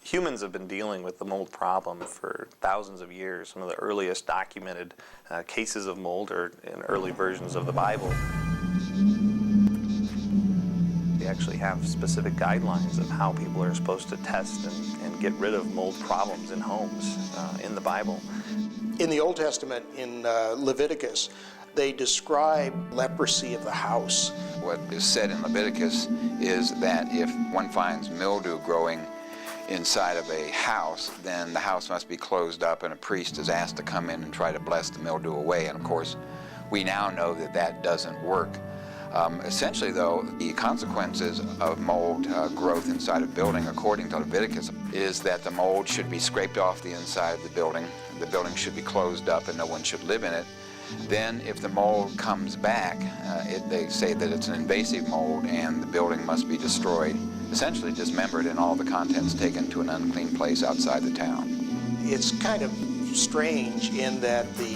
Humans have been dealing with the mold problem for thousands of years. Some of the earliest documented cases of mold are in early versions of the Bible. We actually have specific guidelines of how people are supposed to test and get rid of mold problems in homes in the Bible. In the Old Testament, in Leviticus, they describe leprosy of the house. What is said in Leviticus is that if one finds mildew growing inside of a house, then the house must be closed up and a priest is asked to come in and try to bless the mildew away. And of course, we now know that that doesn't work. Essentially, though, the consequences of mold growth inside a building, according to Leviticus, is that the mold should be scraped off the inside of the building should be closed up and no one should live in it. Then if the mold comes back, they say that it's an invasive mold and the building must be destroyed, essentially dismembered and all the contents taken to an unclean place outside the town. It's kind of strange in that the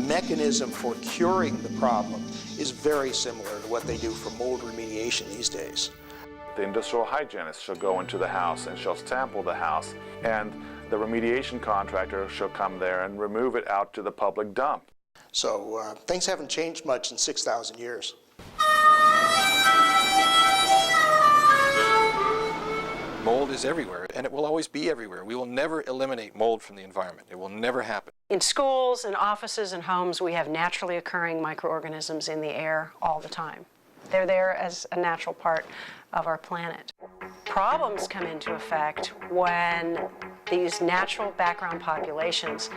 mechanism for curing the problem is very similar to what they do for mold remediation these days. The industrial hygienist shall go into the house and shall sample the house, and the remediation contractor shall come there and remove it out to the public dump. So things haven't changed much in 6,000 years. Mold is everywhere, and it will always be everywhere. We will never eliminate mold from the environment. It will never happen. In schools and offices and homes, we have naturally occurring microorganisms in the air all the time. They're there as a natural part of our planet. Problems come into effect when these natural background populations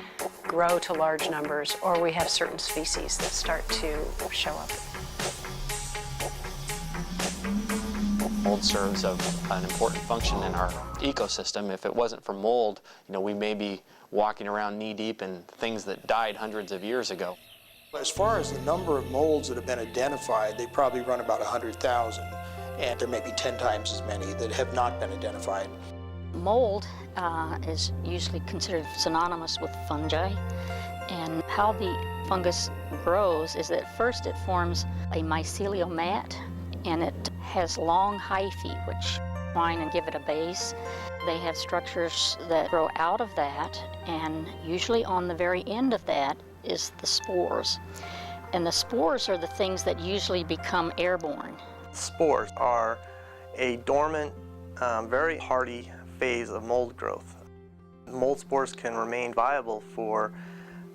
grow to large numbers, or we have certain species that start to show up. Mold serves an important function in our ecosystem. If it wasn't for mold, we may be walking around knee-deep in things that died hundreds of years ago. As far as the number of molds that have been identified, they probably run about 100,000, and there may be 10 times as many that have not been identified. Mold is usually considered synonymous with fungi, and how the fungus grows is that first it forms a mycelial mat, and it has long hyphae which twine and give it a base. They have structures that grow out of that, and usually on the very end of that is the spores. And the spores are the things that usually become airborne. Spores are a dormant, very hardy phase of mold growth. Mold spores can remain viable for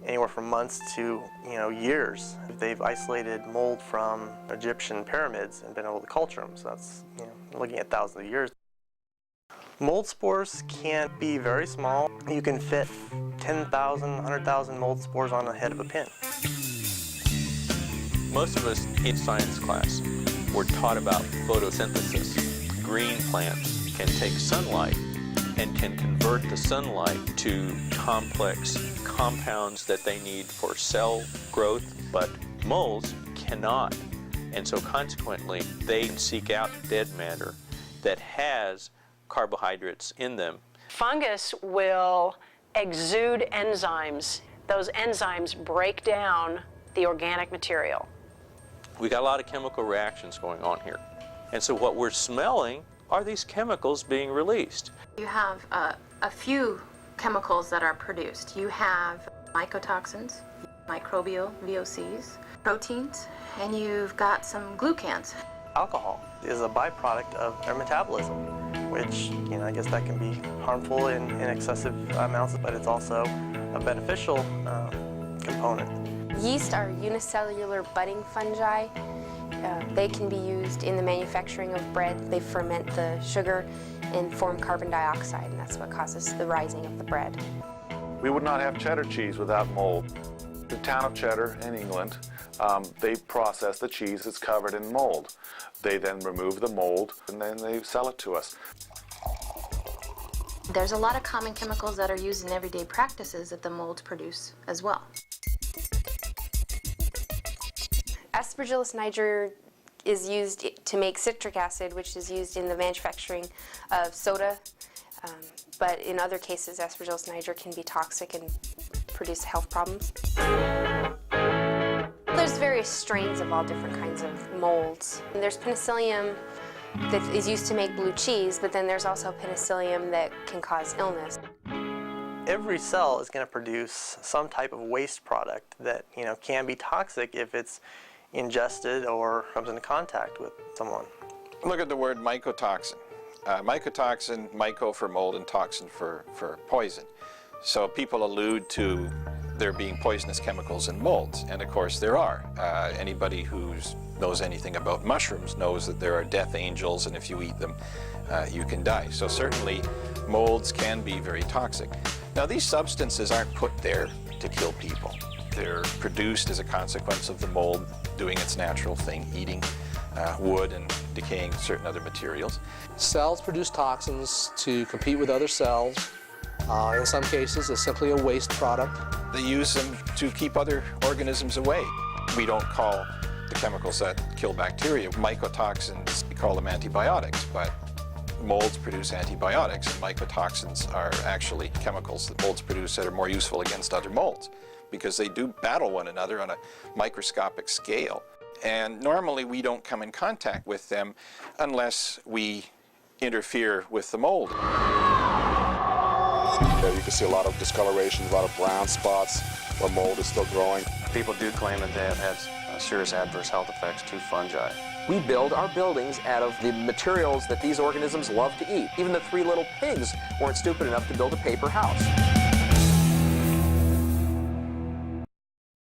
anywhere from months to years. They've isolated mold from Egyptian pyramids and been able to culture them, so that's looking at thousands of years. Mold spores can be very small. You can fit 10,000, 100,000 mold spores on the head of a pin. Most of us in science class were taught about photosynthesis. Green plants can take sunlight and can convert the sunlight to complex compounds that they need for cell growth, but molds cannot. And so consequently, they seek out dead matter that has carbohydrates in them. Fungus will exude enzymes. Those enzymes break down the organic material. We got a lot of chemical reactions going on here. And so what we're smelling are these chemicals being released. You have a few chemicals that are produced. You have mycotoxins, microbial VOCs, proteins, and you've got some glucans. Alcohol is a byproduct of their metabolism, which, I guess that can be harmful in excessive amounts, but it's also a beneficial component. Yeast are unicellular budding fungi. They can be used in the manufacturing of bread. They ferment the sugar and form carbon dioxide, and that's what causes the rising of the bread. We would not have cheddar cheese without mold. The town of Cheddar in England, they process the cheese that's covered in mold. They then remove the mold and then they sell it to us. There's a lot of common chemicals that are used in everyday practices that the molds produce as well. Aspergillus niger is used to make citric acid, which is used in the manufacturing of soda. But in other cases, Aspergillus niger can be toxic and produce health problems. There's various strains of all different kinds of molds. And there's Penicillium that is used to make blue cheese, but then there's also penicillium that can cause illness. Every cell is going to produce some type of waste product that, can be toxic if it's ingested or comes into contact with someone. Look at the word mycotoxin. Mycotoxin, myco for mold and toxin for poison. So people allude to there being poisonous chemicals in molds, and of course there are. Anybody who knows anything about mushrooms knows that there are death angels, and if you eat them, you can die. So certainly molds can be very toxic. Now these substances aren't put there to kill people. They're produced as a consequence of the mold doing its natural thing, eating wood and decaying certain other materials. Cells produce toxins to compete with other cells. In some cases, it's simply a waste product. They use them to keep other organisms away. We don't call the chemicals that kill bacteria mycotoxins, we call them antibiotics, but molds produce antibiotics, and mycotoxins are actually chemicals that molds produce that are more useful against other molds because they do battle one another on a microscopic scale. And normally we don't come in contact with them unless we interfere with the mold. You can see a lot of discoloration, a lot of brown spots where mold is still growing. People do claim that they have had serious adverse health effects to fungi. We build our buildings out of the materials that these organisms love to eat. Even the 3 little pigs weren't stupid enough to build a paper house.